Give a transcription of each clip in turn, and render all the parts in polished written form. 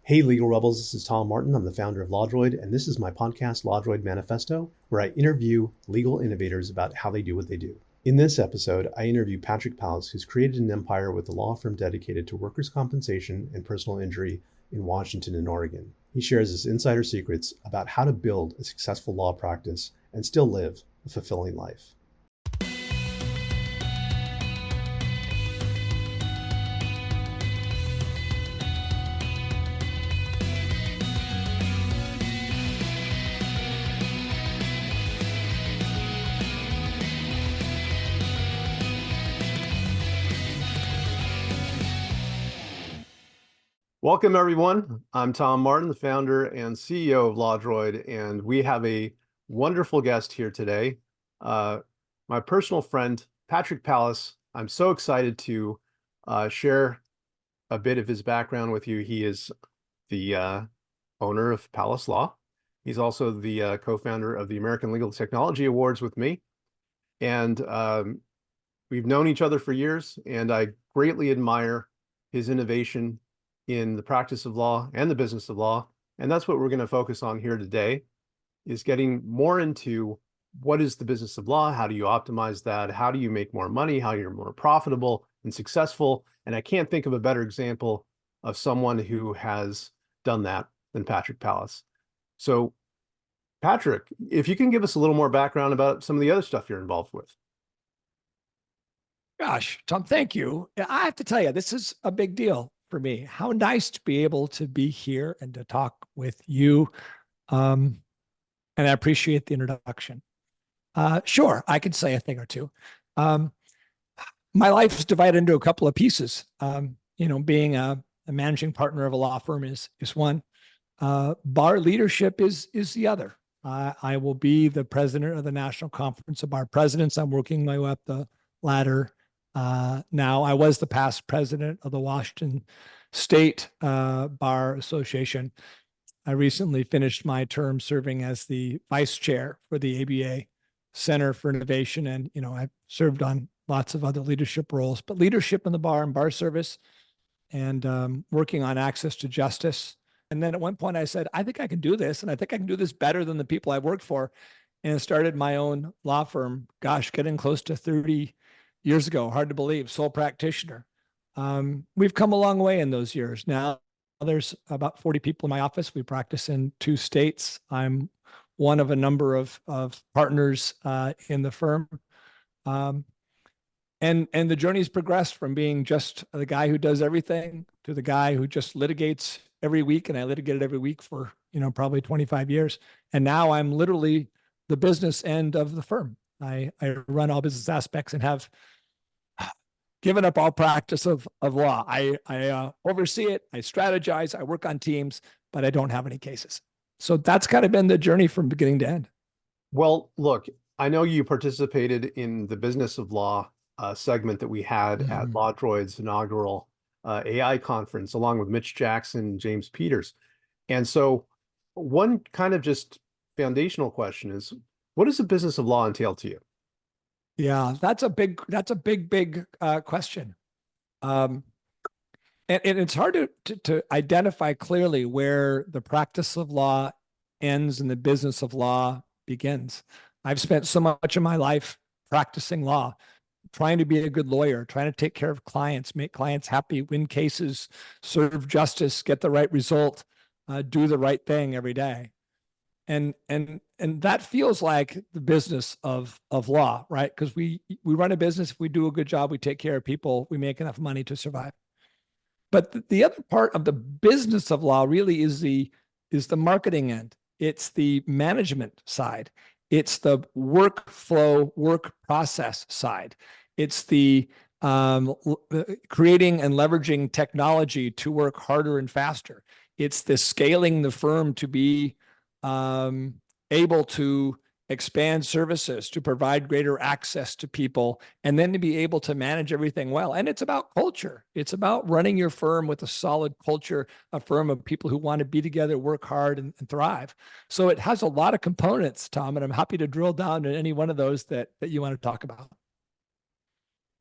Hey, Legal Rebels, this is Tom Martin. I'm the founder of LawDroid, and this is my podcast, LawDroid Manifesto, where I interview legal innovators about how they do what they do. In this episode, I interview Patrick Palace, who's created an empire with a law firm dedicated to workers' compensation and personal injury in Washington and Oregon. He shares his insider secrets about how to build a successful law practice and still live a fulfilling life. Welcome, everyone. I'm Tom Martin, the founder and CEO of LawDroid, and we have a wonderful guest here today, my personal friend, Patrick Palace. I'm so excited to share a bit of his background with you. He is the owner of Palace Law. He's also the co-founder of the American Legal Technology Awards with me. And we've known each other for years, and I greatly admire his innovation in the practice of law and the business of law. And that's what we're going to focus on here today, is getting more into what is the business of law? How do you optimize that? How do you make more money? How you're more profitable and successful? And I can't think of a better example of someone who has done that than Patrick Palace. So Patrick, if you can give us a little more background about some of the other stuff you're involved with. Gosh, Tom, thank you. I have to tell you, this is a big deal for me. How nice to be able to be here and to talk with you. And I appreciate the introduction. Sure, I can say a thing or two. My life is divided into a couple of pieces. Being a managing partner of a law firm is one. Bar leadership is the other. I will be the president of the National Conference of Bar Presidents. I'm working my way up the ladder. Now, I was the past president of the Washington State Bar Association. I recently finished my term serving as the vice chair for the ABA Center for Innovation. And, I've served on lots of other leadership roles, but leadership in the bar and bar service and working on access to justice. And then at one point I said, I think I can do this. And I think I can do this better than the people I've worked for. And started my own law firm, getting close to 30 years ago. Hard to believe, sole practitioner. We've come a long way in those years. Now there's about 40 people in my office. We practice in 2 states. I'm one of a number of partners in the firm. And the journey's progressed from being just the guy who does everything to the guy who just litigates every week. And I litigated every week for, probably 25 years. And now I'm literally the business end of the firm. I run all business aspects and have given up all practice of law. I oversee it, I strategize, I work on teams, but I don't have any cases. So that's kind of been the journey from beginning to end. Well, look, I know you participated in the business of law segment that we had at LawDroid's inaugural AI conference, along with Mitch Jackson, James Peters. And so one kind of just foundational question is, what does the business of law entail to you? Yeah, that's a big question. And it's hard to identify clearly where the practice of law ends and the business of law begins. I've spent so much of my life practicing law, trying to be a good lawyer, trying to take care of clients, make clients happy, win cases, serve justice, get the right result, do the right thing every day. And that feels like the business of law, right? Because we run a business. If we do a good job, we take care of people, we make enough money to survive. But the other part of the business of law really is the marketing end. It's the management side. It's the workflow, work process side. It's the creating and leveraging technology to work harder and faster. It's the scaling the firm to be able to expand services, to provide greater access to people, and then to be able to manage everything well. And it's about culture. It's about running your firm with a solid culture, a firm of people who want to be together, work hard, and thrive. So it has a lot of components, Tom, and I'm happy to drill down in any one of those that you want to talk about.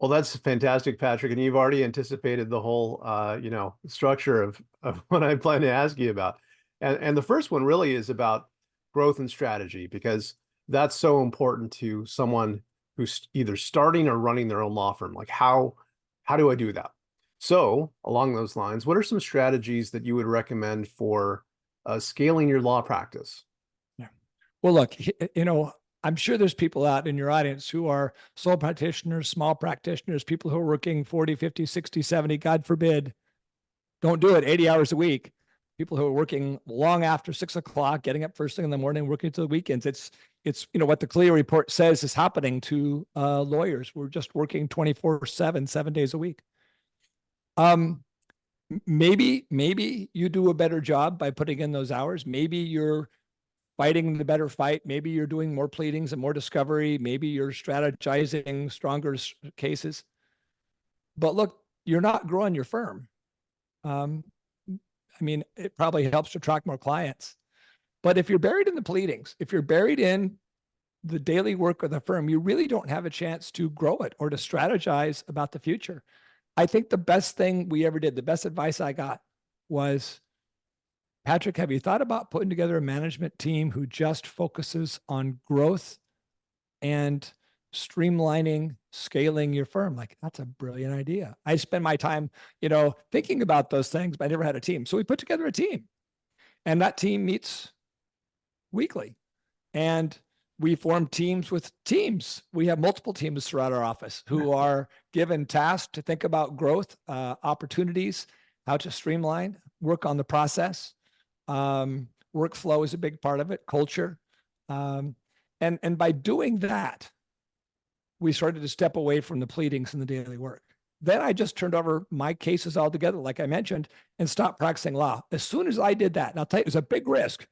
Well, that's fantastic, Patrick. And you've already anticipated the whole, structure of what I plan to ask you about. And the first one really is about growth and strategy, because that's so important to someone who's either starting or running their own law firm. Like how do I do that? So along those lines, what are some strategies that you would recommend for scaling your law practice? Yeah. Well, look, I'm sure there's people out in your audience who are sole practitioners, small practitioners, people who are working 40, 50, 60, 70, God forbid, don't do it 80 hours a week. People who are working long after 6 o'clock, getting up first thing in the morning, working to the weekends. It's what the CLIA report says is happening to lawyers. We're just working 24/7, 7 days a week. Um, maybe you do a better job by putting in those hours. Maybe you're fighting the better fight. Maybe you're doing more pleadings and more discovery. Maybe you're strategizing stronger cases. But look, you're not growing your firm. Um, I mean, it probably helps to attract more clients. But if you're buried in the pleadings, if you're buried in the daily work of the firm, you really don't have a chance to grow it or to strategize about the future. I think the best thing we ever did, the best advice I got was, Patrick, have you thought about putting together a management team who just focuses on growth and streamlining, scaling your firm? Like, that's a brilliant idea. I spend my time, thinking about those things, but I never had a team. So we put together a team, and that team meets weekly. And we form teams with teams. We have multiple teams throughout our office who are given tasks to think about growth, opportunities, how to streamline, work on the process. Workflow is a big part of it, culture. And by doing that, we started to step away from the pleadings and the daily work. Then I just turned over my cases altogether, like I mentioned, and stopped practicing law. As soon as I did that, and I'll tell you, it was a big risk.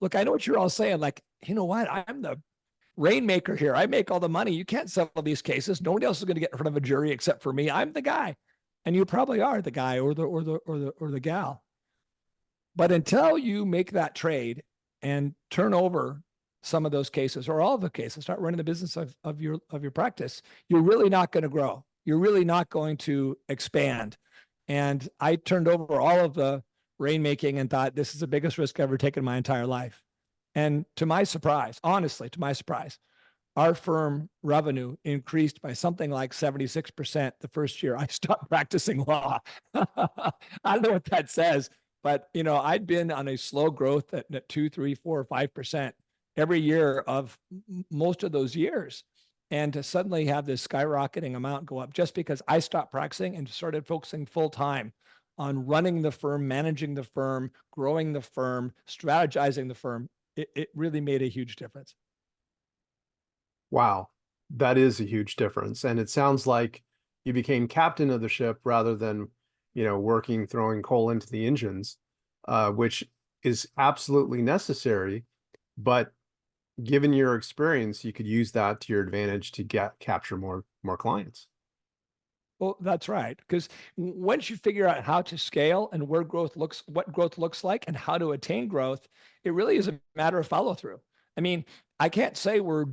Look, I know what you're all saying. Like, you know what? I'm the rainmaker here. I make all the money. You can't settle these cases. Nobody else is going to get in front of a jury except for me. I'm the guy. And you probably are the guy or the gal. But until you make that trade and turn over some of those cases or all of the cases, start running the business of your practice, you're really not going to grow. You're really not going to expand. And I turned over all of the rainmaking and thought, this is the biggest risk I've ever taken in my entire life. And to my surprise, honestly, to my surprise, our firm revenue increased by something like 76% the first year I stopped practicing law. I don't know what that says, but I'd been on a slow growth at 2, 3, 4, 5% every year of most of those years. And to suddenly have this skyrocketing amount go up just because I stopped practicing and started focusing full time on running the firm, managing the firm, growing the firm, strategizing the firm, it really made a huge difference. Wow, that is a huge difference. And it sounds like you became captain of the ship rather than, working, throwing coal into the engines, which is absolutely necessary. But given your experience, you could use that to your advantage to capture more clients. Well, that's right. Because once you figure out how to scale and what growth looks like and how to attain growth, it really is a matter of follow through. I mean, I can't say we're,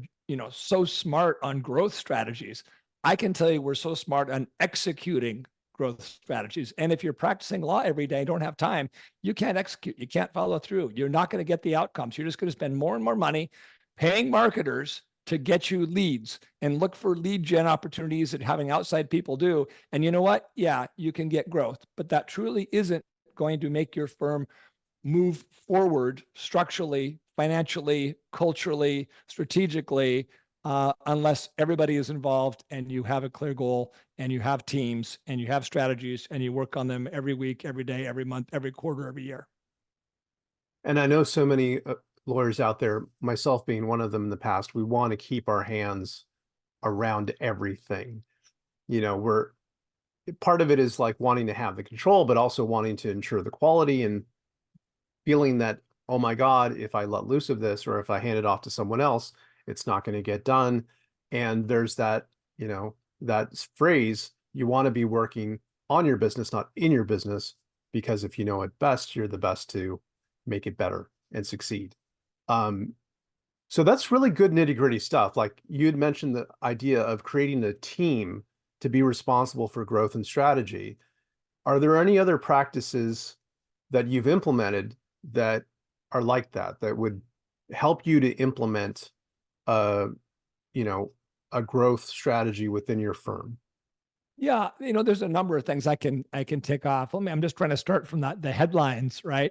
so smart on growth strategies. I can tell you we're so smart on executing growth strategies. And if you're practicing law every day and don't have time, you can't execute, you can't follow through. You're not going to get the outcomes. You're just going to spend more and more money paying marketers to get you leads and look for lead gen opportunities that having outside people do. And you know what? Yeah, you can get growth, but that truly isn't going to make your firm move forward structurally, financially, culturally, strategically, unless everybody is involved and you have a clear goal and you have teams and you have strategies and you work on them every week, every day, every month, every quarter, every year. And I know so many lawyers out there, myself being one of them in the past, we want to keep our hands around everything. We're part of it is like wanting to have the control, but also wanting to ensure the quality and feeling that, oh my God, if I let loose of this or if I hand it off to someone else, it's not going to get done. And there's that, that phrase, you want to be working on your business, not in your business, because if you know it best, you're the best to make it better and succeed. So that's really good nitty gritty stuff. Like you had mentioned the idea of creating a team to be responsible for growth and strategy. Are there any other practices that you've implemented that are like that, that would help you to implement a, you know, a growth strategy within your firm? Yeah, there's a number of things I can tick off. I'm just trying to start from the headlines, right?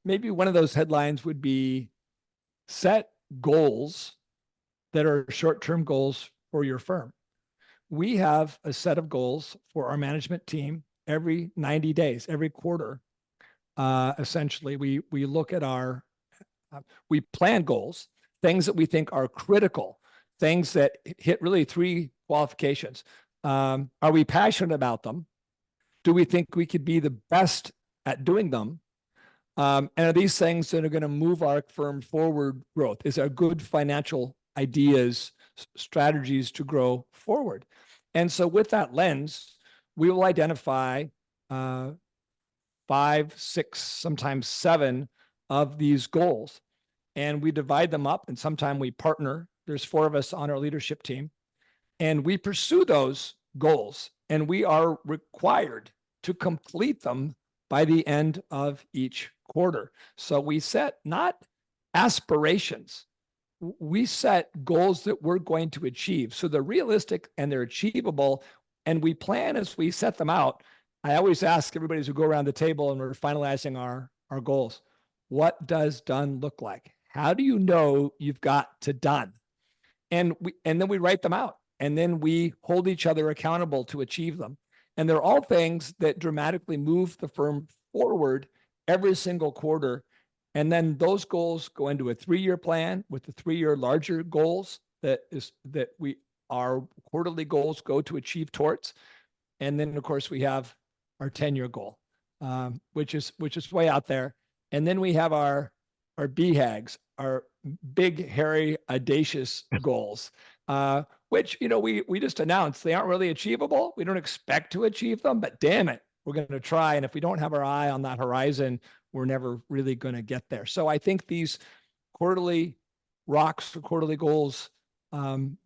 Maybe one of those headlines would be set goals that are short-term goals for your firm. We have a set of goals for our management team every 90 days, every quarter. Essentially, we look at we plan goals, things that we think are critical, things that hit really three qualifications. Are we passionate about them? Do we think we could be the best at doing them? And are these things that are going to move our firm forward growth? Is there good financial ideas, strategies to grow forward? And so with that lens, we will identify 5, 6, sometimes 7 of these goals. And we divide them up, and sometimes we partner. There's 4 of us on our leadership team. And we pursue those goals, and we are required to complete them by the end of each quarter. So we set not aspirations, we set goals that we're going to achieve. So they're realistic and they're achievable. And we plan as we set them out. I always ask everybody as we go around the table and we're finalizing our goals, what does done look like? How do you know you've got to done? And then we write them out, and then we hold each other accountable to achieve them. And they're all things that dramatically move the firm forward every single quarter. And then those goals go into a 3-year plan with the 3-year larger goals our quarterly goals go to achieve towards. And then, of course, we have our 10-year goal, which is way out there. And then we have our BHAGs, our big, hairy, audacious goals, which, we just announced they aren't really achievable. We don't expect to achieve them, but damn it, we're going to try. And if we don't have our eye on that horizon, we're never really going to get there. So I think these quarterly rocks or quarterly goals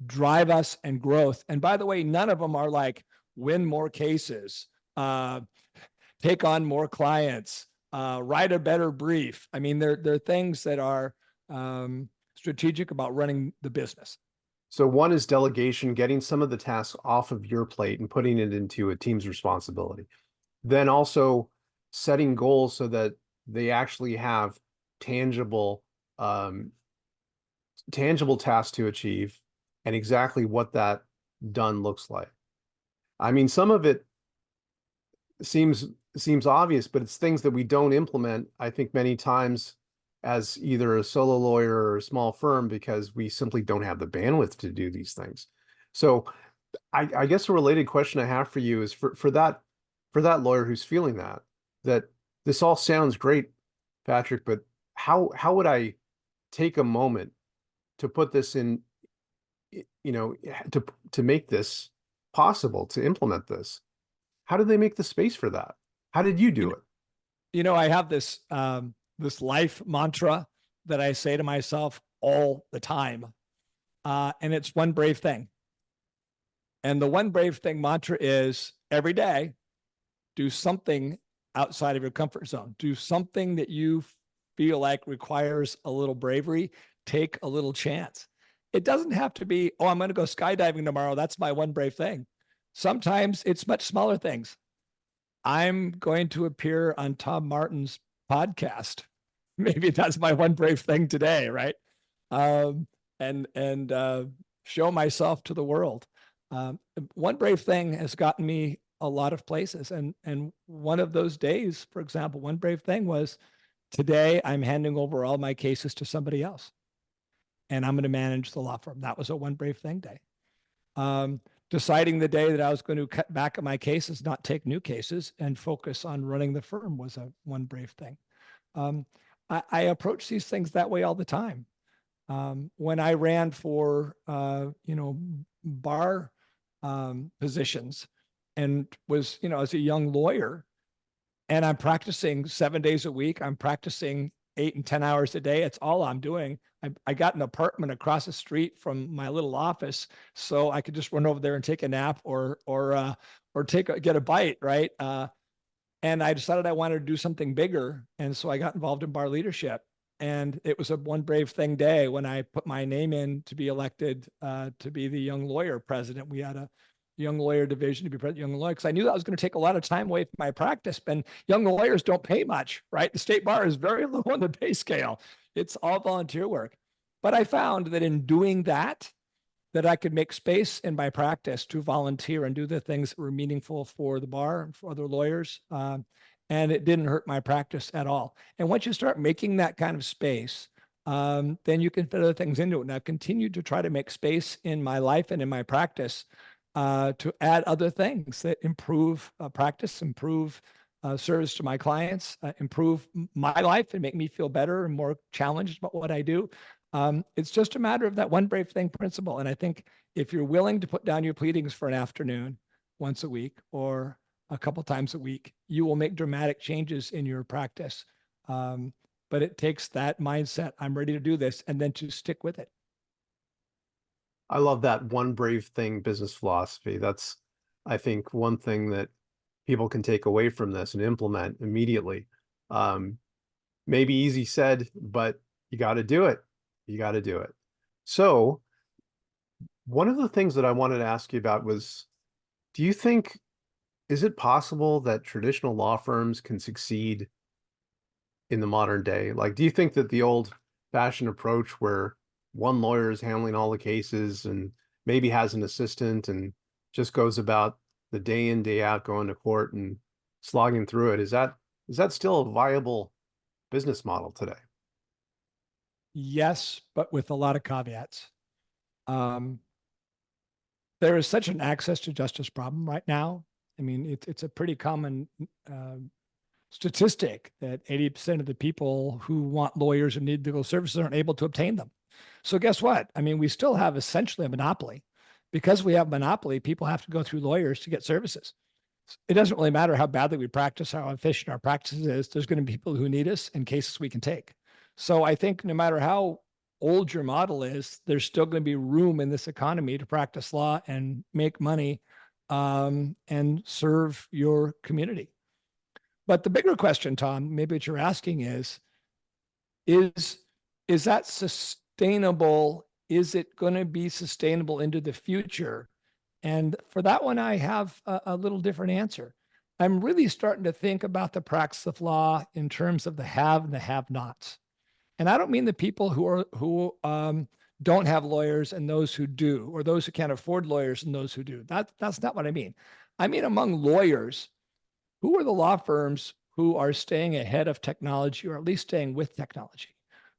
drive us and growth. And by the way, none of them are like win more cases, take on more clients, write a better brief. I mean, they're things that are strategic about running the business. So one is delegation, getting some of the tasks off of your plate and putting it into a team's responsibility. Then also setting goals so that they actually have tangible tasks to achieve and exactly what that done looks like. I mean, some of it seems obvious, but it's things that we don't implement, I think, many times as either a solo lawyer or a small firm, because we simply don't have the bandwidth to do these things. So I guess a related question I have for you is for that lawyer who's feeling that this all sounds great, Patrick, but how would I take a moment to put this in, to make this possible, to implement this? How did they make the space for that? How did you do it? I have this life mantra that I say to myself all the time. And it's one brave thing. And the one brave thing mantra is every day, do something outside of your comfort zone. Do something that you feel like requires a little bravery. Take a little chance. It doesn't have to be, oh, I'm going to go skydiving tomorrow. That's my one brave thing. Sometimes it's much smaller things. I'm going to appear on Tom Martin's podcast. Maybe that's my one brave thing today, right? And show myself to the world. One brave thing has gotten me a lot of places. And one of those days, for example, one brave thing was today I'm handing over all my cases to somebody else. And I'm going to manage the law firm. That was a one brave thing day. Deciding the day that I was going to cut back on my cases, not take new cases, and focus on running the firm was a one brave thing. I approach these things that way all the time. When I ran for, bar positions and was, as a young lawyer, and I'm practicing 7 days a week, I'm practicing 8 and 10 hours a day. It's all I'm doing. I got an apartment across the street from my little office, so I could just run over there and take a nap or get a bite, right? And I decided I wanted to do something bigger, and so I got involved in bar leadership. And it was a one brave thing day when I put my name in to be elected to be the young lawyer president. We had a young lawyer division to be president, young lawyer, because I knew that was going to take a lot of time away from my practice. And young lawyers don't pay much, right? The state bar is very low on the pay scale. It's all volunteer work. But I found that in doing that, that I could make space in my practice to volunteer and do the things that were meaningful for the bar and for other lawyers. And it didn't hurt my practice at all. And once you start making that kind of space, then you can fit other things into it. And I've continued to try to make space in my life and in my practice to add other things that improve practice, improve service to my clients, improve my life and make me feel better and more challenged about what I do. It's just a matter of that one brave thing principle. And I think if you're willing to put down your pleadings for an afternoon once a week or a couple times a week, you will make dramatic changes in your practice. But it takes that mindset, I'm ready to do this, and then to stick with it. I love that one brave thing business philosophy. That's, I think, one thing that people can take away from this and implement immediately. Maybe easy said, but you got to do it. You got to do it. So one of the things that I wanted to ask you about was, do you think, is it possible that traditional law firms can succeed in the modern day? Like, do you think that the old fashioned approach where one lawyer is handling all the cases and maybe has an assistant and just goes about the day in, day out, going to court and slogging through it, is that still a viable business model today? Yes, but with a lot of caveats. There is such an access to justice problem right now. I mean, it's a pretty common statistic that 80% of the people who want lawyers and need legal services aren't able to obtain them. So guess what? I mean, we still have essentially a monopoly. Because we have monopoly, people have to go through lawyers to get services. It doesn't really matter how badly we practice, how efficient our practice is. There's going to be people who need us and cases we can take. So I think no matter how old your model is, there's still going to be room in this economy to practice law and make money and serve your community. But the bigger question, Tom, maybe what you're asking is that sustainable? Is it going to be sustainable into the future? And for that one, I have a little different answer. I'm really starting to think about the practice of law in terms of the have and the have-nots. And I don't mean the people who don't have lawyers and those who do, or those who can't afford lawyers and those who do. That's not what I mean. I mean among lawyers, who are the law firms who are staying ahead of technology, or at least staying with technology?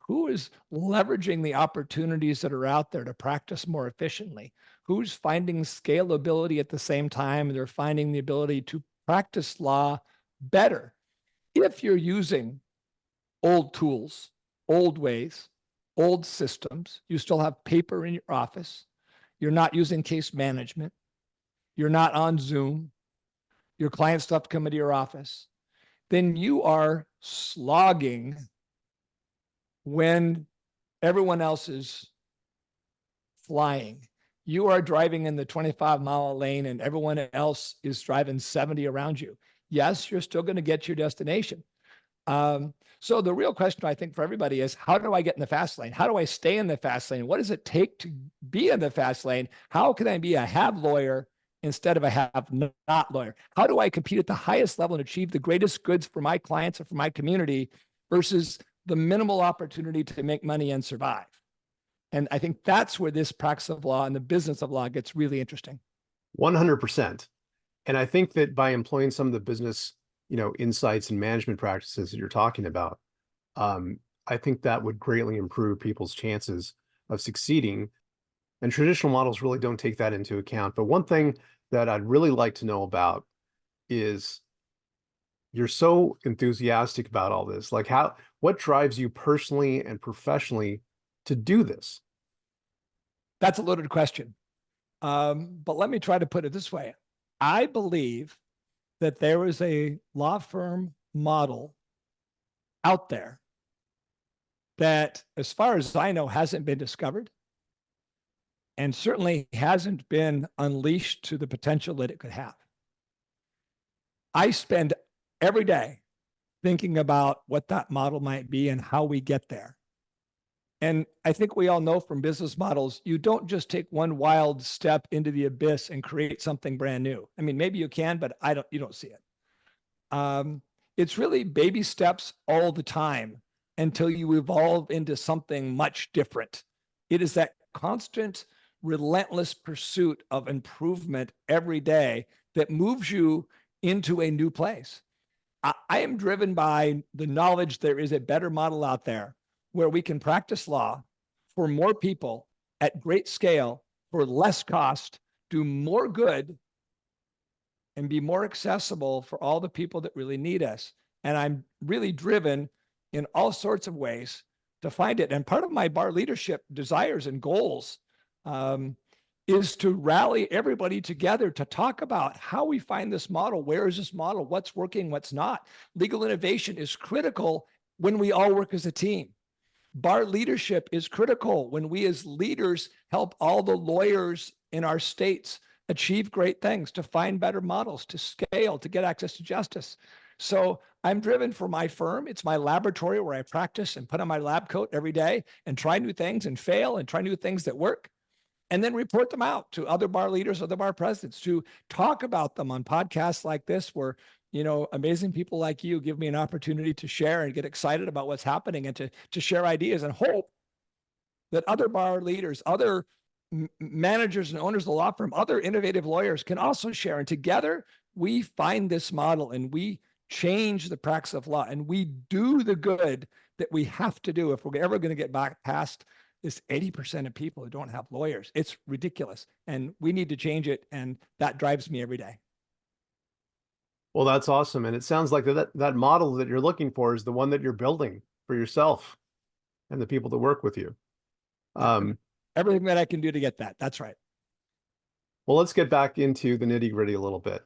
Who is leveraging the opportunities that are out there to practice more efficiently? Who's finding scalability at the same time? They're finding the ability to practice law better. If you're using old tools, old ways, old systems, you still have paper in your office, you're not using case management, you're not on Zoom, your clients still have to come into your office, then you are slogging when everyone else is flying. You are driving in the 25-mile lane and everyone else is driving 70 around you. Yes, you're still going to get your destination. So the real question, I think, for everybody is, how do I get in the fast lane? How do I stay in the fast lane? What does it take to be in the fast lane? How can I be a have lawyer instead of a have not lawyer? How do I compete at the highest level and achieve the greatest goods for my clients and for my community versus the minimal opportunity to make money and survive? And I think that's where this practice of law and the business of law gets really interesting. 100%. And I think that by employing some of the business, insights and management practices that you're talking about, I think that would greatly improve people's chances of succeeding. And traditional models really don't take that into account. But one thing that I'd really like to know about is, you're so enthusiastic about all this. Like, what drives you personally and professionally to do this? That's a loaded question. But let me try to put it this way. I believe that there is a law firm model out there that, as far as I know, hasn't been discovered and certainly hasn't been unleashed to the potential that it could have. I spend every day thinking about what that model might be and how we get there. And I think we all know from business models, you don't just take one wild step into the abyss and create something brand new. I mean, maybe you can, but you don't see it. It's really baby steps all the time until you evolve into something much different. It is that constant, relentless pursuit of improvement every day that moves you into a new place. I am driven by the knowledge there is a better model out there where we can practice law for more people at great scale for less cost, do more good, and be more accessible for all the people that really need us. And I'm really driven in all sorts of ways to find it. And part of my bar leadership desires and goals is to rally everybody together to talk about how we find this model. Where is this model? What's working? What's not? Legal innovation is critical when we all work as a team. Bar leadership is critical when we as leaders help all the lawyers in our states achieve great things, to find better models, to scale, to get access to justice. So I'm driven for my firm. It's my laboratory where I practice and put on my lab coat every day and try new things and fail and try new things that work, and then report them out to other bar leaders, other bar presidents, to talk about them on podcasts like this, where, you know, amazing people like you give me an opportunity to share and get excited about what's happening and to share ideas and hope that other bar leaders, other managers and owners of the law firm, other innovative lawyers can also share. And together we find this model and we change the practice of law and we do the good that we have to do if we're ever going to get back past this 80% of people who don't have lawyers. It's ridiculous. And we need to change it. And that drives me every day. Well, that's awesome. And it sounds like that model that you're looking for is the one that you're building for yourself and the people that work with you. Everything that I can do to get that. That's right. Well, let's get back into the nitty-gritty a little bit.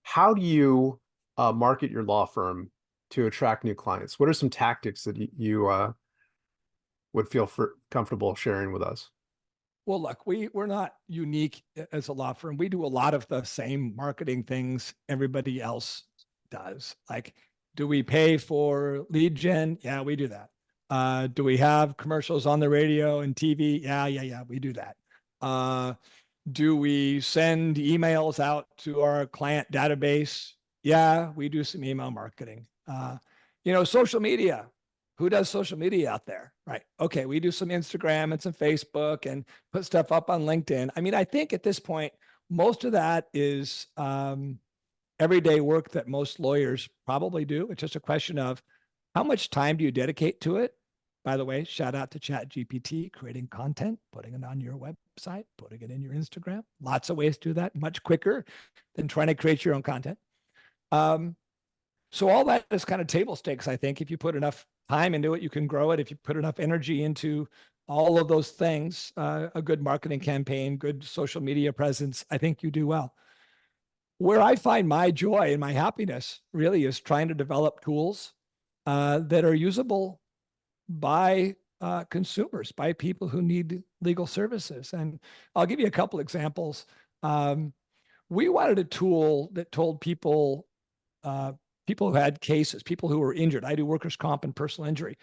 How do you market your law firm to attract new clients? What are some tactics that you would feel comfortable sharing with us? Well, look, we're not unique as a law firm. We do a lot of the same marketing things everybody else does. Like, do we pay for lead gen? Yeah, we do that. Do we have commercials on the radio and TV? Yeah, we do that. Do we send emails out to our client database? Yeah, we do some email marketing. Social media. Who does social media out there? Right. Okay. We do some Instagram and some Facebook and put stuff up on LinkedIn. I mean, I think at this point, most of that is everyday work that most lawyers probably do. It's just a question of how much time do you dedicate to it? By the way, shout out to ChatGPT, creating content, putting it on your website, putting it in your Instagram. Lots of ways to do that, much quicker than trying to create your own content. So all that is kind of table stakes, I think. If you put enough time into it, you can grow it. If you put enough energy into all of those things, a good marketing campaign, good social media presence, I think you do well. Where I find my joy and my happiness really is trying to develop tools that are usable by consumers, by people who need legal services. And I'll give you a couple examples. We wanted a tool that told people who had cases, people who were injured. I do workers' comp and personal injury.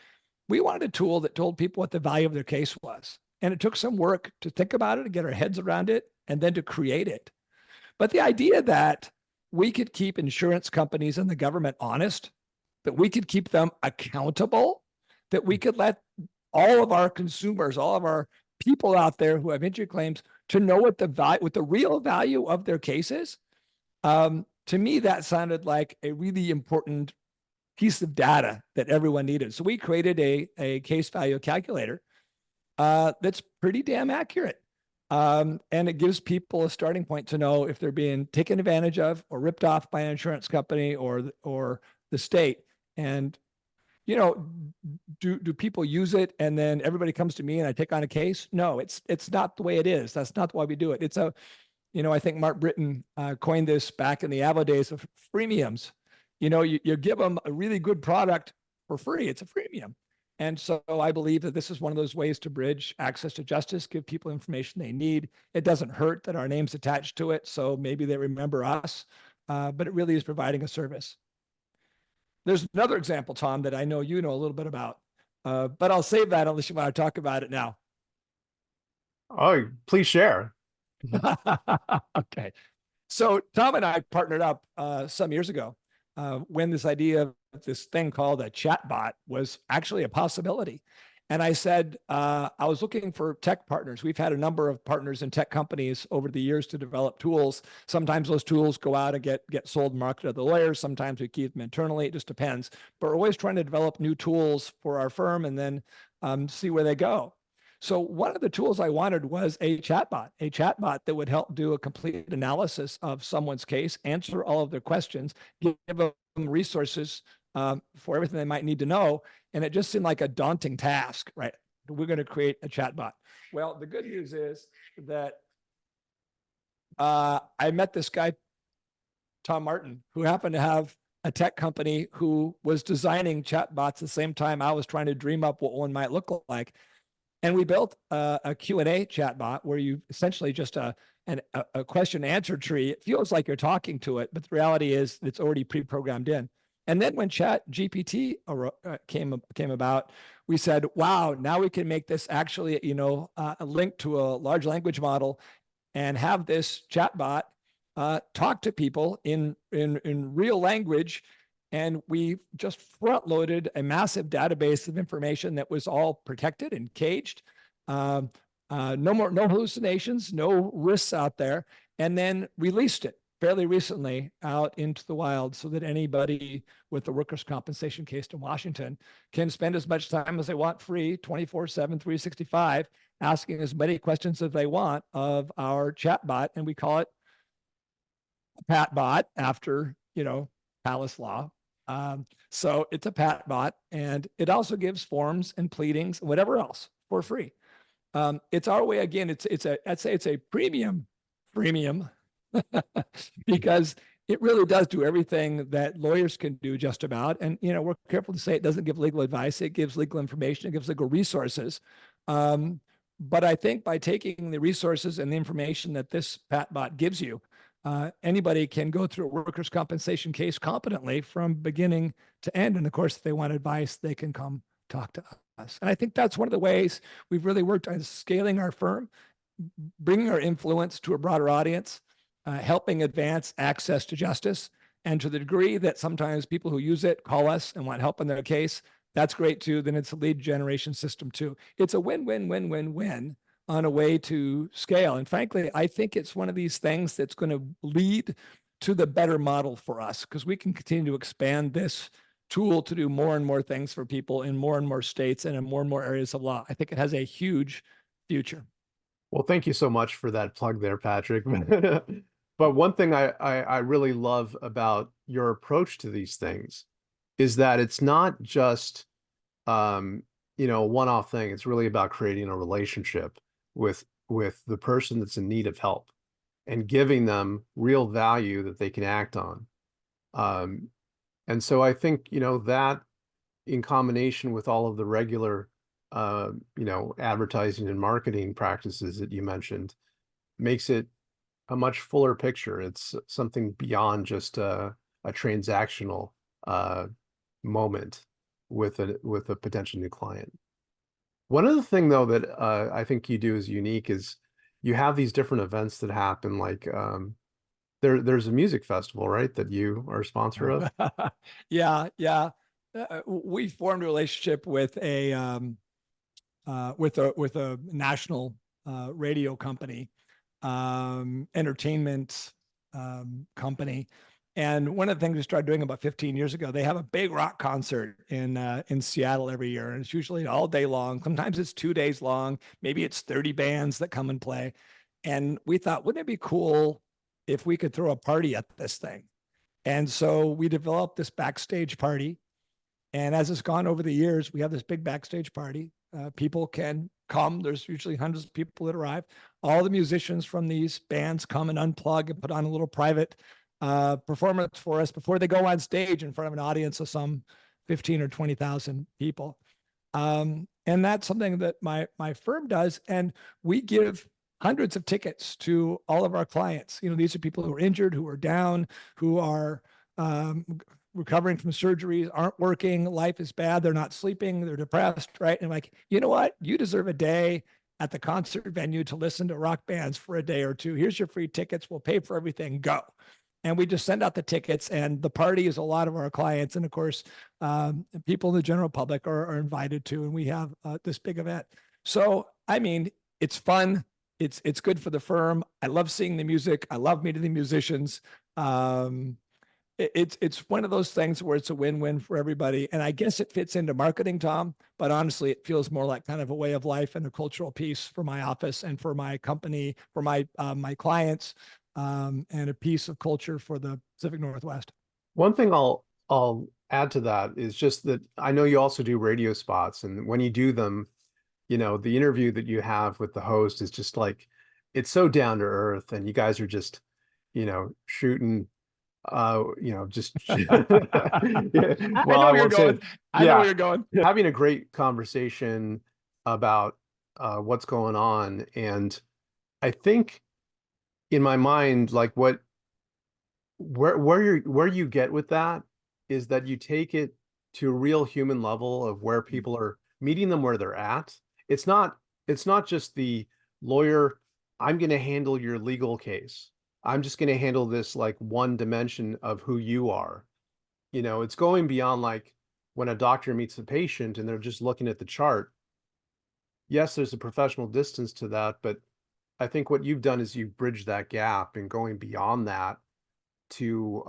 We wanted a tool that told people what the value of their case was. And it took some work to think about it and get our heads around it and then to create it. But the idea that we could keep insurance companies and the government honest, that we could keep them accountable, that we could let all of our consumers, all of our people out there who have injury claims to know what the real value of their case is. To me, that sounded like a really important piece of data that everyone needed. So we created a case value calculator that's pretty damn accurate. And it gives people a starting point to know if they're being taken advantage of or ripped off by an insurance company or the state. And, do people use it and then everybody comes to me and I take on a case? No, it's not the way it is. That's not why we do it. It's I think Mark Britton coined this back in the Avo days of freemiums. You give them a really good product for free. It's a freemium. And so I believe that this is one of those ways to bridge access to justice, give people information they need. It doesn't hurt that our name's attached to it, so maybe they remember us, but it really is providing a service. There's another example, Tom, that I know you know a little bit about, but I'll save that unless you want to talk about it now. Oh, please share. Okay. So Tom and I partnered up some years ago when this idea of this thing called a chatbot was actually a possibility. And I said, I was looking for tech partners. We've had a number of partners in tech companies over the years to develop tools. Sometimes those tools go out and get sold and marketed to the lawyers. Sometimes we keep them internally. It just depends. But we're always trying to develop new tools for our firm and then see where they go. So one of the tools I wanted was a chatbot that would help do a complete analysis of someone's case, answer all of their questions, give them resources for everything they might need to know. And it just seemed like a daunting task, right? We're going to create a chatbot. Well, the good news is that I met this guy, Tom Martin, who happened to have a tech company who was designing chatbots at the same time I was trying to dream up what one might look like. And we built a Q&A chatbot where you essentially just a question answer tree. It feels like you're talking to it, but the reality is it's already pre-programmed in. And then when Chat GPT came about, we said, wow, now we can make this actually, a link to a large language model and have this chatbot talk to people in real language. And we just front loaded a massive database of information that was all protected and caged. No hallucinations, no risks out there. And then released it fairly recently out into the wild so that anybody with a workers' compensation case in Washington can spend as much time as they want free, 24/7, 365, asking as many questions as they want of our chatbot. And we call it PatBot after, Palace Law. So it's a PatBot, and it also gives forms and pleadings and whatever else for free. It's our way again. I'd say it's a premium, because it really does do everything that lawyers can do just about. And we're careful to say it doesn't give legal advice; it gives legal information, it gives legal resources. But I think by taking the resources and the information that this PatBot gives you, anybody can go through a workers' compensation case competently from beginning to end. And of course, if they want advice, they can come talk to us. And I think that's one of the ways we've really worked on scaling our firm, bringing our influence to a broader audience, helping advance access to justice. And to the degree that sometimes people who use it call us and want help in their case, that's great too. Then it's a lead generation system too. It's a win-win-win-win-win on a way to scale. And frankly, I think it's one of these things that's going to lead to the better model for us, because we can continue to expand this tool to do more and more things for people in more and more states and in more and more areas of law. I think it has a huge future. Well, thank you so much for that plug there, Patrick. But one thing I really love about your approach to these things is that it's not just a one-off thing. It's really about creating a relationship with the person that's in need of help and giving them real value that they can act on. And so I think, that in combination with all of the regular, advertising and marketing practices that you mentioned makes it a much fuller picture. It's something beyond just a transactional moment with a potential new client. One other thing, though, that I think you do is unique is you have these different events that happen. Like there's a music festival, right, that you are a sponsor of? Yeah. We formed a relationship with a national radio company, entertainment company. And one of the things we started doing about 15 years ago, they have a big rock concert in Seattle every year. And it's usually all day long. Sometimes it's 2 days long. Maybe it's 30 bands that come and play. And we thought, wouldn't it be cool if we could throw a party at this thing? And so we developed this backstage party. And as it's gone over the years, we have this big backstage party. People can come. There's usually hundreds of people that arrive. All the musicians from these bands come and unplug and put on a little private performance for us before they go on stage in front of an audience of some 15 or 20,000 people. And that's something that my firm does. And we give hundreds of tickets to all of our clients. These are people who are injured, who are down, who are um, recovering from surgeries, aren't working, life is bad, they're not sleeping, they're depressed, right? And like, you know what? You deserve a day at the concert venue to listen to rock bands for a day or two. Here's your free tickets. We'll pay for everything. Go. And we just send out the tickets, and the party is a lot of our clients. And of course, people in the general public are invited to, and we have this big event. So, I mean, it's fun. It's good for the firm. I love seeing the music. I love meeting the musicians. Um, it's one of those things where it's a win-win for everybody. And I guess it fits into marketing, Tom, but honestly, it feels more like kind of a way of life and a cultural piece for my office and for my company, for my clients, and a piece of culture for the Pacific Northwest. One thing I'll add to that is just that I know you also do radio spots, and when you do them, the interview that you have with the host is just like, it's so down to earth, and you guys are just, shooting, just yeah. I Well, know I where you're won't say, going. I know where yeah, you're going. having a great conversation about what's going on. And I think in my mind, like where you get with that is that you take it to a real human level of where people are meeting them where they're at. It's not it's not just the lawyer, I'm going to handle your legal case. I'm just going to handle this like one dimension of who you are. It's going beyond like when a doctor meets a patient and they're just looking at the chart. Yes, there's a professional distance to that, but I think what you've done is you've bridged that gap and going beyond that to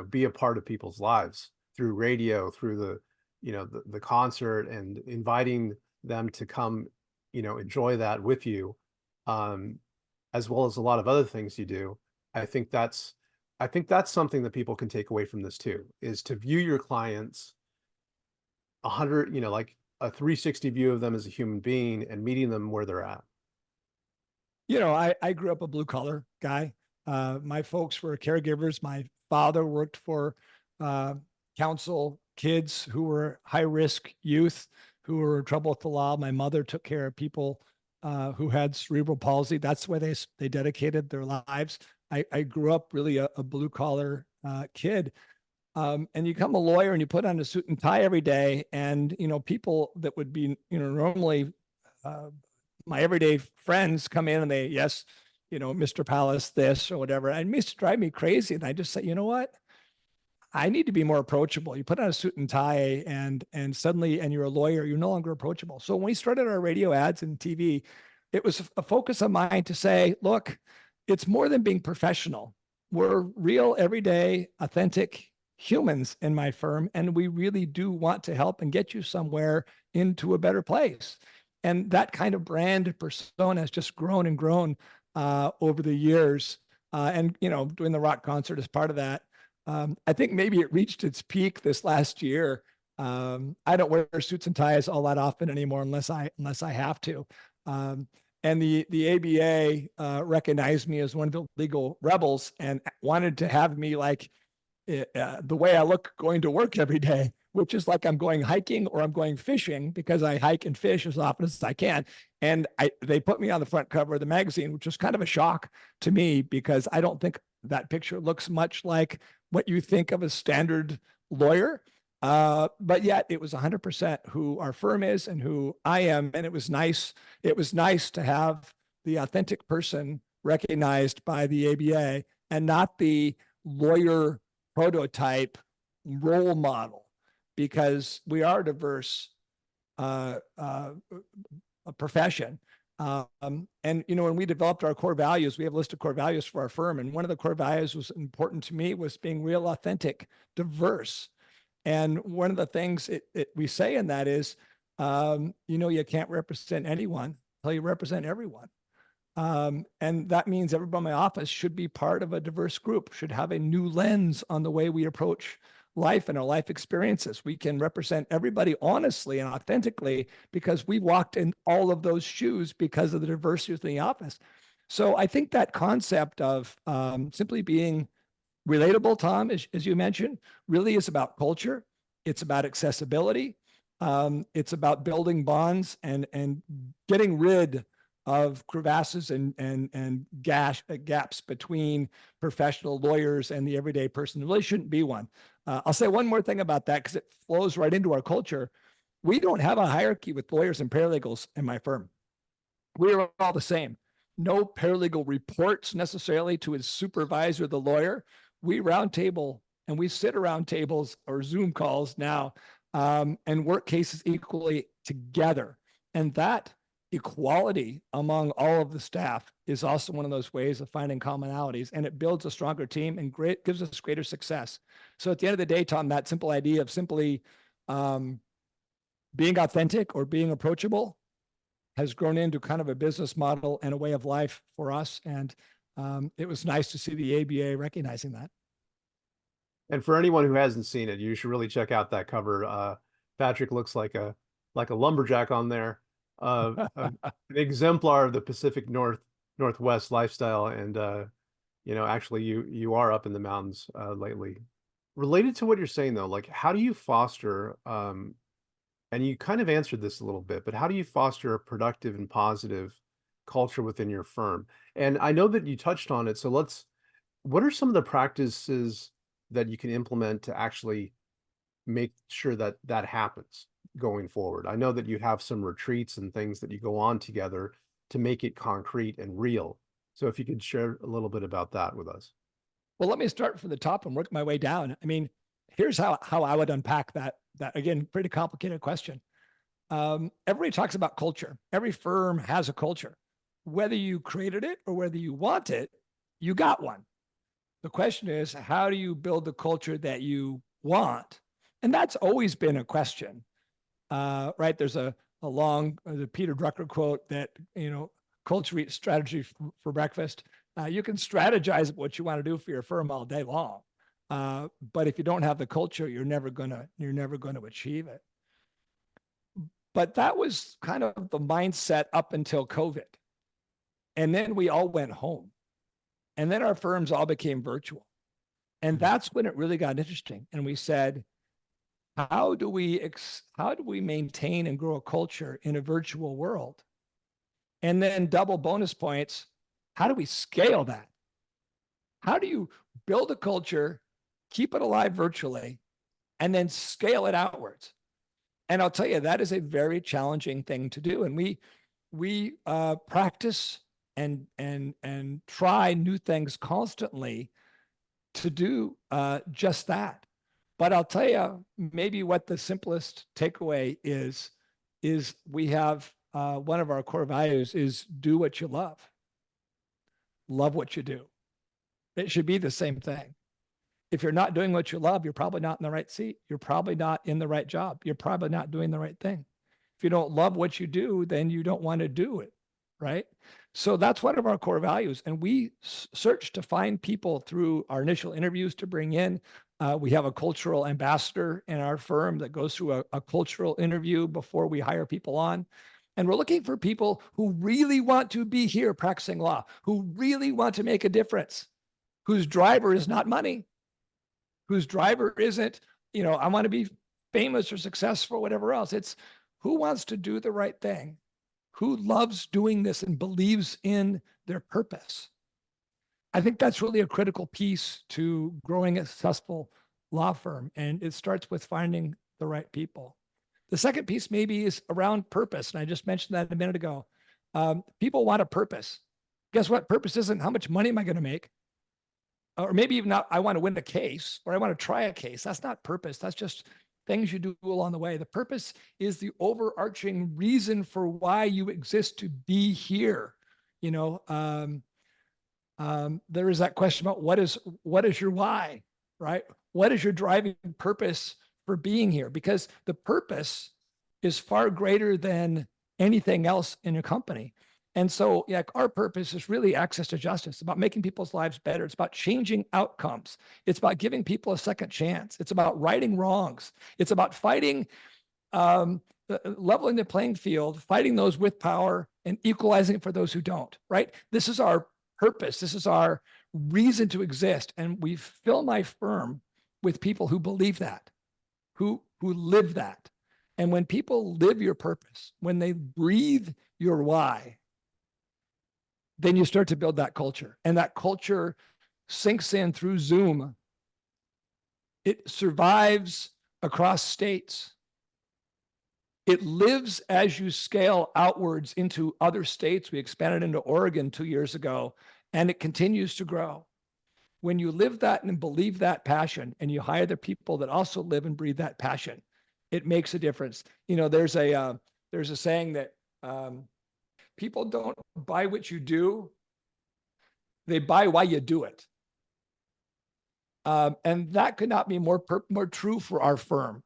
be a part of people's lives through radio, through the concert, and inviting them to come enjoy that with you, um as well as a lot of other things you do. I think that's i think that's something that people can take away from this too, is to view your clients 100, like a 360 view of them as a human being and meeting them where they're at. I grew up a blue collar guy. My folks were caregivers. My father worked for uh, counsel kids who were high risk youth who were in trouble with the law. My mother took care of people who had cerebral palsy. That's why they dedicated their lives. I grew up really a blue collar kid. And you become a lawyer and you put on a suit and tie every day. And, people that would be, normally uh, my everyday friends come in and they, yes, Mr. Palace, this or whatever. And it used to drive me crazy. And I just say, you know what? I need to be more approachable. You put on a suit and tie and suddenly, and you're a lawyer, you're no longer approachable. So when we started our radio ads and TV, it was a focus of mine to say, look, it's more than being professional. We're real, everyday, authentic humans in my firm, and we really do want to help and get you somewhere into a better place. And that kind of brand persona has just grown and grown over the years. And doing the rock concert is part of that. I think maybe it reached its peak this last year. I don't wear suits and ties all that often anymore unless I have to. Um, and the ABA recognized me as one of the legal rebels and wanted to have me like the way I look going to work every day, which is like I'm going hiking or I'm going fishing, because I hike and fish as often as I can. And they put me on the front cover of the magazine, which was kind of a shock to me because I don't think that picture looks much like what you think of a standard lawyer. But yet it was 100% who our firm is and who I am. And it was nice. It was nice to have the authentic person recognized by the ABA and not the lawyer prototype role model, because we are a diverse a profession. And when we developed our core values, we have a list of core values for our firm, and one of the core values was important to me was being real, authentic, diverse. And one of the things we say in that is, you can't represent anyone until you represent everyone. And that means everybody in my office should be part of a diverse group, should have a new lens on the way we approach life and our life experiences. We can represent everybody honestly and authentically because we walked in all of those shoes because of the diversity in the office. So I think that concept of simply being relatable, Tom, as you mentioned, really is about culture. It's about accessibility. It's about building bonds and getting rid of crevasses and gaps between professional lawyers and the everyday person. There really shouldn't be one. I'll say one more thing about that because it flows right into our culture. We don't have a hierarchy with lawyers and paralegals in my firm. We are all the same. No paralegal reports necessarily to his supervisor, the lawyer. We roundtable and we sit around tables or Zoom calls now and work cases equally together. And that equality among all of the staff is also one of those ways of finding commonalities, and it builds a stronger team and gives us greater success. So at the end of the day, Tom, that simple idea of simply being authentic or being approachable has grown into kind of a business model and a way of life for us. And it was nice to see the ABA recognizing that. And for anyone who hasn't seen it, you should really check out that cover. Patrick looks like a lumberjack on there, an exemplar of the Pacific Northwest lifestyle. And actually, you are up in the mountains lately. Related to what you're saying though, like how do you foster? And you kind of answered this a little bit, but how do you foster a productive and positive culture within your firm? And I know that you touched on it, so what are some of the practices that you can implement to actually make sure that that happens going forward? I know that you have some retreats and things that you go on together to make it concrete and real. So if you could share a little bit about that with us. Well, let me start from the top and work my way down. I mean, here's how I would unpack that again, pretty complicated question. Everybody talks about culture. Every firm has a culture. Whether you created it or whether you want it, you got one. The question is, how do you build the culture that you want? And that's always been a question, right? There's the Peter Drucker quote that, culture eats strategy for breakfast. You can strategize what you want to do for your firm all day long. But if you don't have the culture, you're never gonna achieve it. But that was kind of the mindset up until COVID. And then we all went home. And then our firms all became virtual. And that's when it really got interesting. And we said, how do we maintain and grow a culture in a virtual world? And then double bonus points, how do we scale that? How do you build a culture, keep it alive virtually, and then scale it outwards? And I'll tell you, that is a very challenging thing to do. And we practice and try new things constantly to do just that. But I'll tell you, maybe what the simplest takeaway is we have one of our core values is do what you love. Love what you do. It should be the same thing. If you're not doing what you love, you're probably not in the right seat. You're probably not in the right job. You're probably not doing the right thing. If you don't love what you do, then you don't want to do it, right? So that's one of our core values. And we search to find people through our initial interviews to bring in. We have a cultural ambassador in our firm that goes through a cultural interview before we hire people on. And we're looking for people who really want to be here practicing law, who really want to make a difference, whose driver is not money, whose driver isn't, I want to be famous or successful or whatever else. It's who wants to do the right thing, who loves doing this and believes in their purpose. I think that's really a critical piece to growing a successful law firm. And it starts with finding the right people. The second piece maybe is around purpose. And I just mentioned that a minute ago. People want a purpose. Guess what? Purpose isn't how much money am I going to make? Or maybe even not, I want to win a case or I want to try a case. That's not purpose. That's just things you do along the way. The purpose is the overarching reason for why you exist to be here. There is that question about what is your why, right? What is your driving purpose for being here? Because the purpose is far greater than anything else in your company. And so our purpose is really access to justice. It's about making people's lives better. It's about changing outcomes. It's about giving people a second chance. It's about righting wrongs. It's about fighting, leveling the playing field, fighting those with power and equalizing it for those who don't, right? This is our purpose. This is our reason to exist. And we fill my firm with people who believe that, who live that. And when people live your purpose, when they breathe your why, then you start to build that culture. And that culture sinks in through Zoom. It survives across states. It lives as you scale outwards into other states. We expanded into Oregon 2 years ago, and it continues to grow. When you live that and believe that passion, and you hire the people that also live and breathe that passion, it makes a difference. You know, there's a saying that people don't buy what you do; they buy why you do it. And that could not be more true for our firm.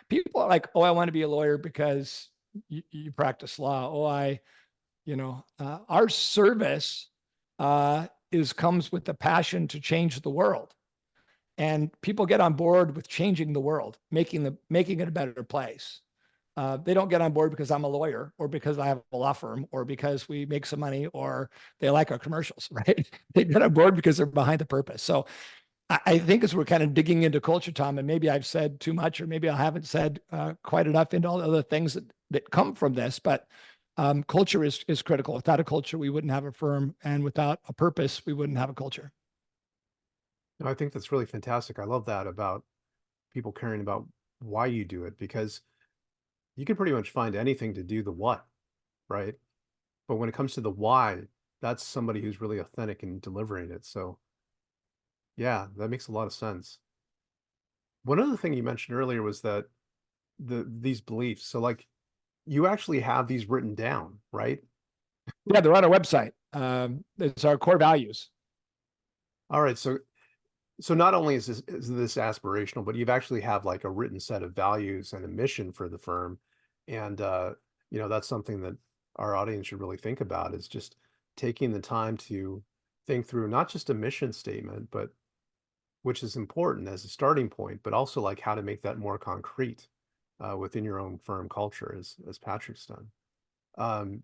People are like, oh, I want to be a lawyer because you practice law. Our service comes with the passion to change the world. And people get on board with changing the world, making it a better place. They don't get on board because I'm a lawyer or because I have a law firm or because we make some money or they like our commercials, right? They get on board because they're behind the purpose. So I think as we're kind of digging into culture, Tom, and maybe I've said too much, or maybe I haven't said quite enough into all the other things that come from this, but culture is critical. Without a culture, we wouldn't have a firm, and without a purpose, we wouldn't have a culture. No, I think that's really fantastic. I love that about people caring about why you do it, because you can pretty much find anything to do the what, right? But when it comes to the why, that's somebody who's really authentic in delivering it. So yeah, that makes a lot of sense. One other thing you mentioned earlier was that these beliefs. So like you actually have these written down, right? Yeah, they're on our website. It's our core values. All right. So not only is this aspirational, but you've actually have like a written set of values and a mission for the firm. And that's something that our audience should really think about, is just taking the time to think through not just a mission statement, but which is important as a starting point, but also like how to make that more concrete within your own firm culture, as Patrick's done. Um,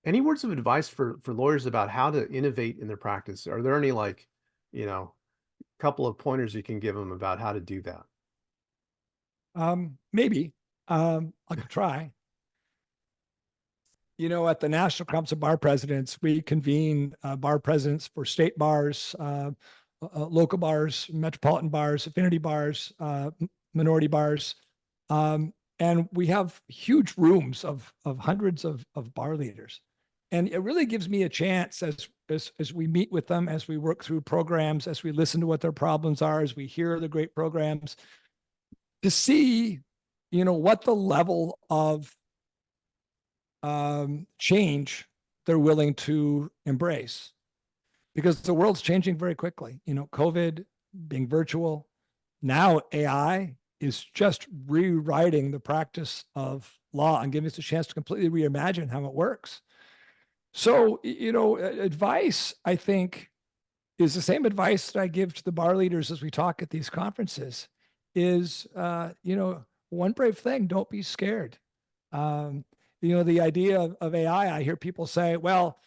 any words of advice for lawyers about how to innovate in their practice? Are there any like, couple of pointers you can give them about how to do that? Maybe I could try. At the National Conference of Bar Presidents, we convene bar presidents for state bars, local bars, metropolitan bars, affinity bars, minority bars. And we have huge rooms of hundreds of bar leaders. And it really gives me a chance as we meet with them, as we work through programs, as we listen to what their problems are, as we hear the great programs, to see, what the level of change they're willing to embrace, because the world's changing very quickly. COVID, being virtual, now AI is just rewriting the practice of law and giving us a chance to completely reimagine how it works. So, advice, I think, is the same advice that I give to the bar leaders as we talk at these conferences is, one brave thing, don't be scared. The idea of AI, I hear people say, well,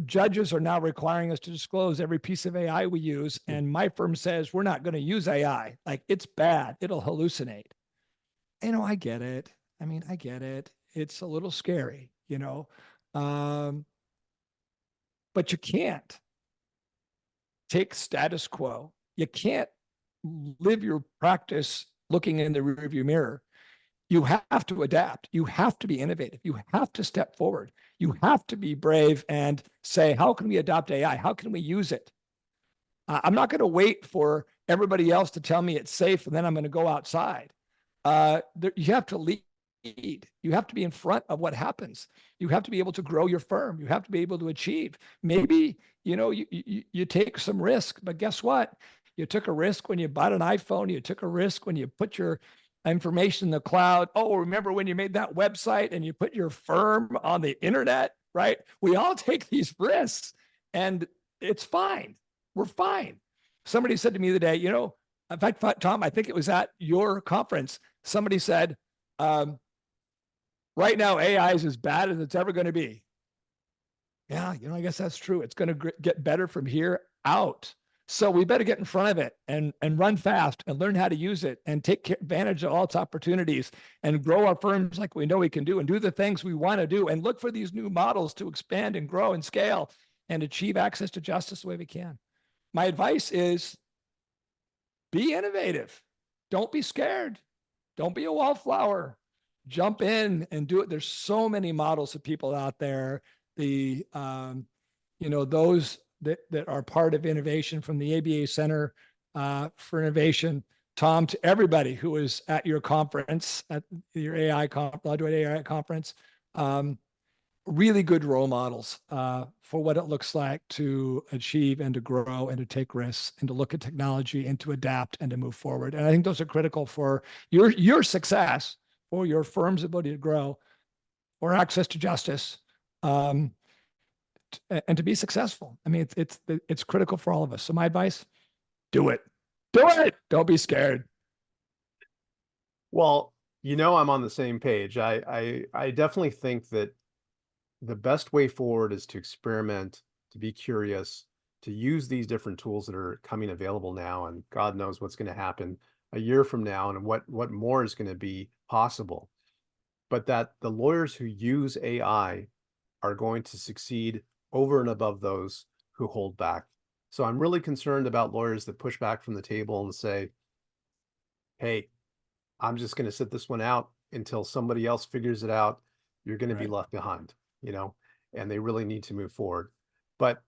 judges are now requiring us to disclose every piece of AI we use. And my firm says, we're not going to use AI. Like, it's bad. It'll hallucinate. I get it. I get it. It's a little scary, but you can't take status quo. You can't live your practice looking in the rearview mirror. You have to adapt. You have to be innovative. You have to step forward. You have to be brave and say, how can we adopt AI? How can we use it? I'm not going to wait for everybody else to tell me it's safe and then I'm going to go outside. You have to lead. You have to be in front of what happens. You have to be able to grow your firm. You have to be able to achieve. Maybe, you take some risk, but guess what? You took a risk when you bought an iPhone. You took a risk when you put your information in the cloud. Oh, remember when you made that website and you put your firm on the internet, right? We all take these risks and it's fine. We're fine. Somebody said to me the other day, in fact, Tom, I think it was at your conference, somebody said, right now, AI is as bad as it's ever going to be. Yeah, I guess that's true. It's going to get better from here out. So we better get in front of it and run fast and learn how to use it and take advantage of all its opportunities and grow our firms like we know we can do and do the things we want to do and look for these new models to expand and grow and scale and achieve access to justice the way we can. My advice is be innovative. Don't be scared. Don't be a wallflower. Jump in and do it. There's so many models of people out there. The those that are part of innovation, from the ABA Center for Innovation, Tom, to everybody who was at your conference, at your LawDroid AI conference. Really good role models for what it looks like to achieve and to grow and to take risks and to look at technology and to adapt and to move forward. And I think those are critical for your success, for your firm's ability to grow, or access to justice, and to be successful. I mean, it's critical for all of us. So my advice: do it, do it. Don't be scared. Well, I'm on the same page. I definitely think that the best way forward is to experiment, to be curious, to use these different tools that are coming available now, and God knows what's going to happen a year from now and what more is going to be possible. But that the lawyers who use AI are going to succeed over and above those who hold back. So I'm really concerned about lawyers that push back from the table and say, hey, I'm just going to sit this one out until somebody else figures it out. You're going to be left behind, and they really need to move forward. But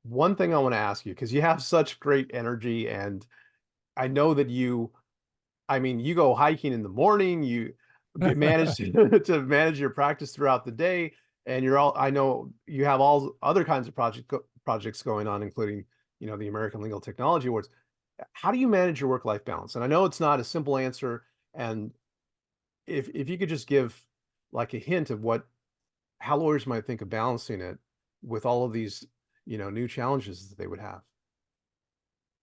one thing I want to ask you, because you have such great energy, and I know that you go hiking in the morning, you manage to manage your practice throughout the day, and I know you have all other kinds of projects going on, including, the American Legal Technology Awards. How do you manage your work-life balance? And I know it's not a simple answer, and if you could just give like a hint of how lawyers might think of balancing it with all of these, new challenges that they would have.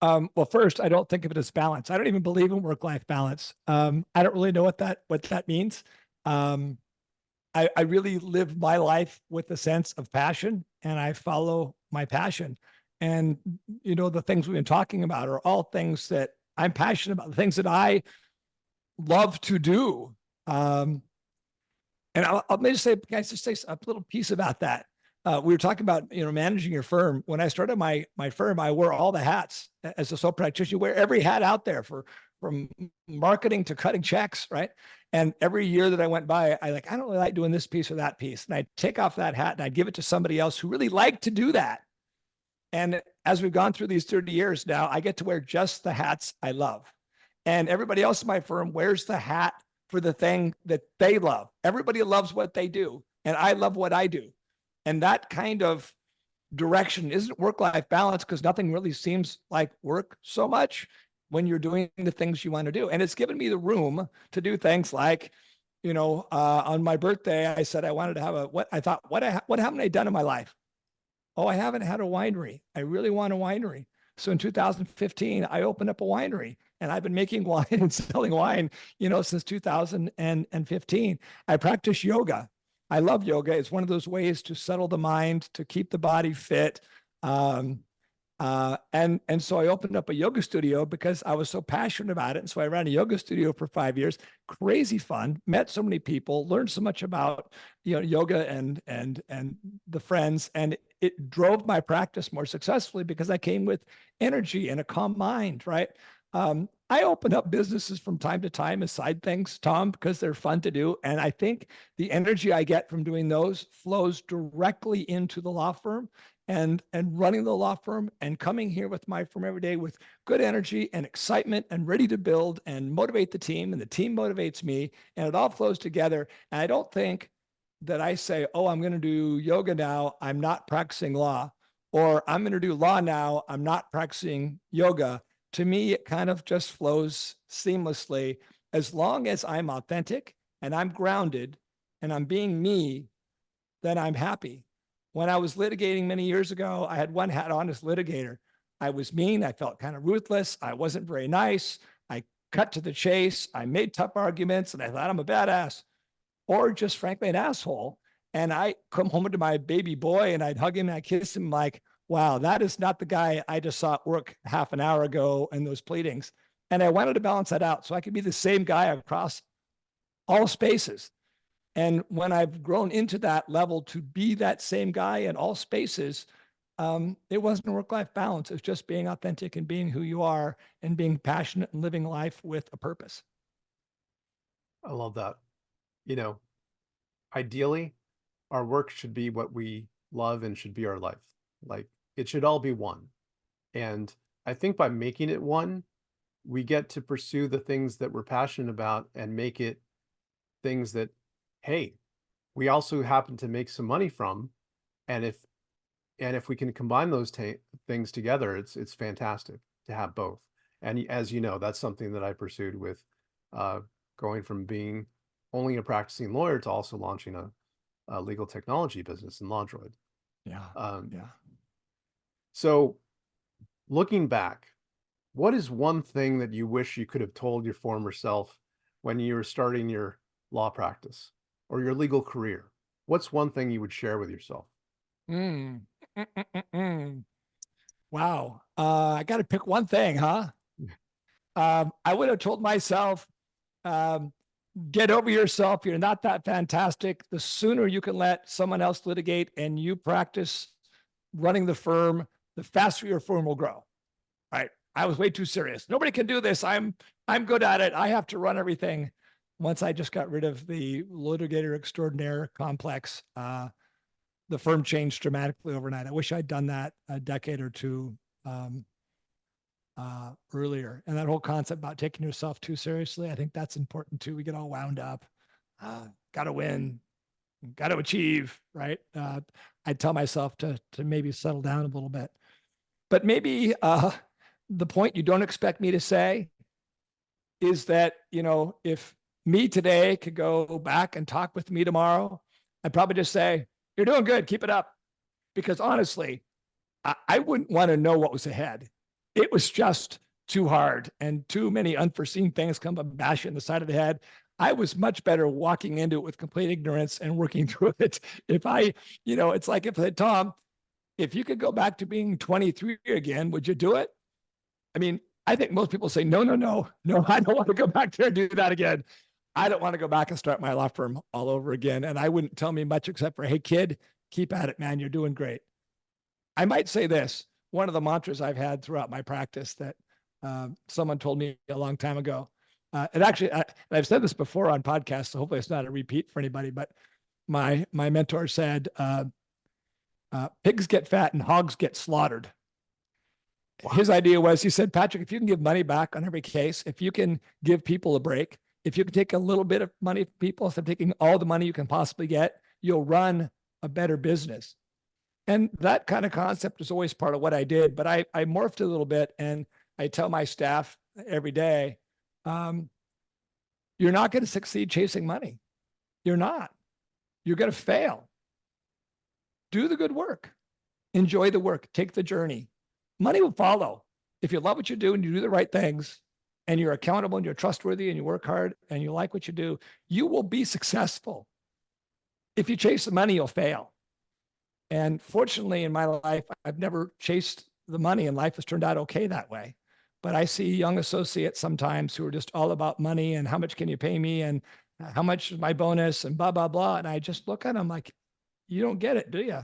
Well, first, I don't think of it as balance. I don't even believe in work-life balance. I don't really know what that means. I really live my life with a sense of passion, and I follow my passion. And the things we've been talking about are all things that I'm passionate about, the things that I love to do. And I'll maybe say, guys, just say a little piece about that. We were talking about, managing your firm. When I started my firm, I wore all the hats as a sole practitioner. You wear every hat out there, from marketing to cutting checks, right? And every year that I went by, I don't really like doing this piece or that piece. And I'd take off that hat and I'd give it to somebody else who really liked to do that. And as we've gone through these 30 years now, I get to wear just the hats I love. And everybody else in my firm wears the hat for the thing that they love. Everybody loves what they do, and I love what I do. And that kind of direction isn't work-life balance, because nothing really seems like work so much when you're doing the things you want to do. And it's given me the room to do things like, on my birthday, I said I wanted to have what haven't I done in my life? Oh, I haven't had a winery. I really want a winery. So in 2015, I opened up a winery, and I've been making wine and selling wine, since 2015. I practice yoga. I love yoga. It's one of those ways to settle the mind, to keep the body fit. And so I opened up a yoga studio because I was so passionate about it. And so I ran a yoga studio for 5 years. Crazy fun. Met so many people. Learned so much about yoga and the friends. And it drove my practice more successfully because I came with energy and a calm mind. Right. I open up businesses from time to time as side things, Tom, because they're fun to do. And I think the energy I get from doing those flows directly into the law firm and running the law firm and coming here with my firm every day with good energy and excitement and ready to build and motivate the team. And the team motivates me, and it all flows together. And I don't think that I say, oh, I'm going to do yoga now, I'm not practicing law, or I'm going to do law now, I'm not practicing yoga. To me, it kind of just flows seamlessly. As long as I'm authentic and I'm grounded and I'm being me, then I'm happy. When I was litigating many years ago, I had one hat on as litigator. I was mean. I felt kind of ruthless. I wasn't very nice. I cut to the chase. I made tough arguments, and I thought I'm a badass, or just frankly an asshole. And I come home to my baby boy, and I'd hug him and I'd kiss him like, wow, that is not the guy I just saw at work half an hour ago in those pleadings. And I wanted to balance that out so I could be the same guy across all spaces. And when I've grown into that level to be that same guy in all spaces, it wasn't a work-life balance. It's just being authentic and being who you are and being passionate and living life with a purpose. I love that. You know, ideally, our work should be what we love and should be our life. Like it should all be one. And I think by making it one, we get to pursue the things that we're passionate about and make it things that, hey, we also happen to make some money from. And if we can combine those things together, it's fantastic to have both. And as you know, that's something that I pursued with uh, going from being only a practicing lawyer to also launching a legal technology business in LawDroid. Yeah. Um, Yeah. so looking back, what is one thing that you wish you could have told your former self when you were starting your law practice or your legal career? What's one thing you would share with yourself? Mm. Mm-mm-mm-mm. Wow. I got to pick one thing, huh? I would have told myself, um, get over yourself. You're not that fantastic. The sooner you can let someone else litigate and you practice running the firm, the faster your firm will grow. Right. I was way too serious. Nobody can do this. I'm good at it. I have to run everything. Once I just got rid of the litigator extraordinaire complex, the firm changed dramatically overnight. I wish I'd done that a decade or two um, earlier. And that whole concept about taking yourself too seriously, I think that's important too. We get all wound up. Got to win, got to achieve, right? I tell myself to maybe settle down a little bit, but maybe the point you don't expect me to say is that, you know, if me today could go back and talk with me tomorrow, I'd probably just say, you're doing good, keep it up. Because honestly, I wouldn't want to know what was ahead. It was just too hard and too many unforeseen things come and bash you in the side of the head. I was much better walking into it with complete ignorance and working through it. If I, you know, it's like if I said, Tom, if you could go back to being 23 again, would you do it? I mean, I think most people say, no, no, no, no, I don't want to go back there and do that again. I don't want to go back and start my law firm all over again. And I wouldn't tell me much except for, hey, kid, keep at it, man. You're doing great. I might say this, one of the mantras I've had throughout my practice that someone told me a long time ago. And actually, I've said this before on podcasts, so hopefully it's not a repeat for anybody, but my mentor said, pigs get fat and hogs get slaughtered. Wow. His idea was, he said, Patrick, if you can give money back on every case, if you can give people a break, if you can take a little bit of money from people instead of taking all the money you can possibly get, you'll run a better business. And that kind of concept is always part of what I did, but I morphed a little bit and I tell my staff every day, um, you're not going to succeed chasing money. You're not. You're going to fail. Do the good work. Enjoy the work. Take the journey. Money will follow. If you love what you do and you do the right things and you're accountable and you're trustworthy and you work hard and you like what you do, you will be successful. If you chase the money, you'll fail. And fortunately, in my life, I've never chased the money and life has turned out okay that way. But I see young associates sometimes who are just all about money and how much can you pay me and how much is my bonus and blah, blah, blah. And I just look at them like, you don't get it, do you?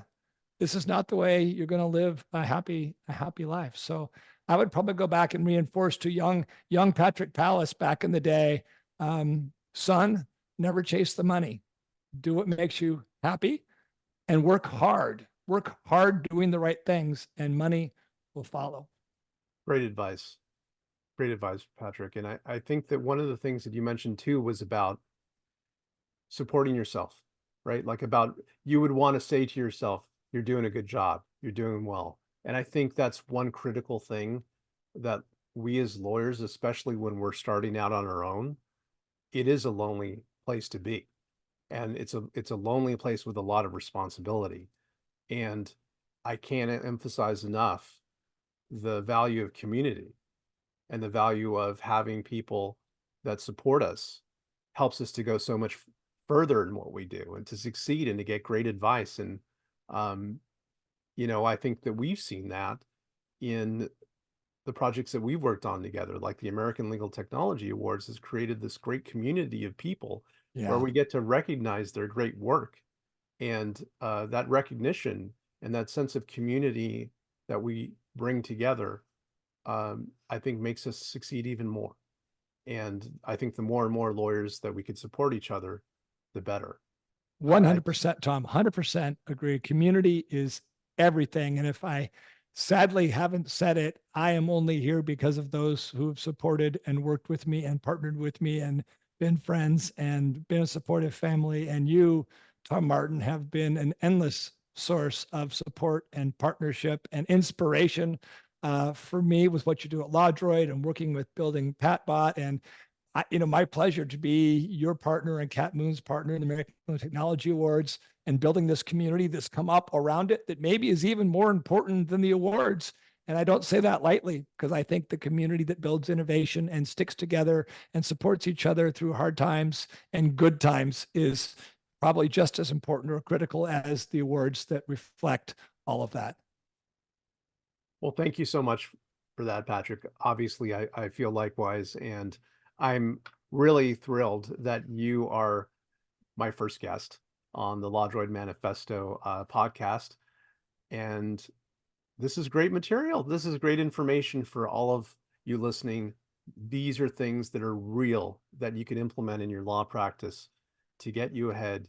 This is not the way you're going to live a happy life. So I would probably go back and reinforce to young Patrick Palace back in the day, son, never chase the money. Do what makes you happy and work hard. Work hard doing the right things, and money will follow. Great advice. Great advice, Patrick. And I think that one of the things that you mentioned too was about supporting yourself, right? Like about you would want to say to yourself, you're doing a good job, you're doing well. And I think that's one critical thing that we as lawyers, especially when we're starting out on our own, it is a lonely place to be. And it's a lonely place with a lot of responsibility. And I can't emphasize enough the value of community and the value of having people that support us helps us to go so much further in what we do and to succeed and to get great advice. And um, I think that we've seen that in the projects that we've worked on together, like the American Legal Technology Awards has created this great community of people where Yeah. we get to recognize their great work. And that recognition and that sense of community that we bring together, I think makes us succeed even more. And I think the more and more lawyers that we could support each other, the better. I 100%, Tom. 100% agree. Community is everything. And if I sadly haven't said it, I am only here because of those who have supported and worked with me and partnered with me and been friends and been a supportive family. And you, Tom Martin, have been an endless source of support and partnership and inspiration for me with what you do at LawDroid and working with building PatBot. And my pleasure to be your partner and Kat Moon's partner in the American Technology Awards and building this community that's come up around it that maybe is even more important than the awards. And I don't say that lightly because I think the community that builds innovation and sticks together and supports each other through hard times and good times is probably just as important or critical as the awards that reflect all of that. Well, thank you so much for that, Patrick. Obviously, I feel likewise, and I'm really thrilled that you are my first guest on the LawDroid Manifesto podcast. And this is great material. This is great information for all of you listening. These are things that are real that you can implement in your law practice to get you ahead,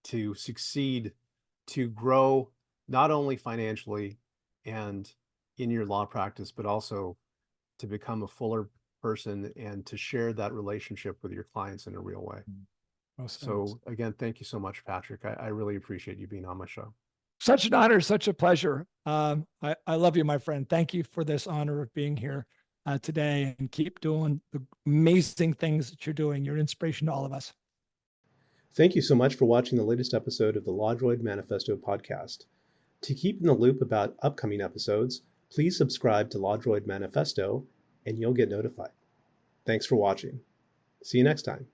to succeed, to grow not only financially and in your law practice, but also to become a fuller person and to share that relationship with your clients in a real way. So again, thank you so much, Patrick. I really appreciate you being on my show. Such an honor, such a pleasure. I love you, my friend. Thank you for this honor of being here today, and keep doing the amazing things that you're doing. You're an inspiration to all of us. Thank you so much for watching the latest episode of the LawDroid Manifesto podcast. To keep in the loop about upcoming episodes, please subscribe to LawDroid Manifesto and you'll get notified. Thanks for watching. See you next time.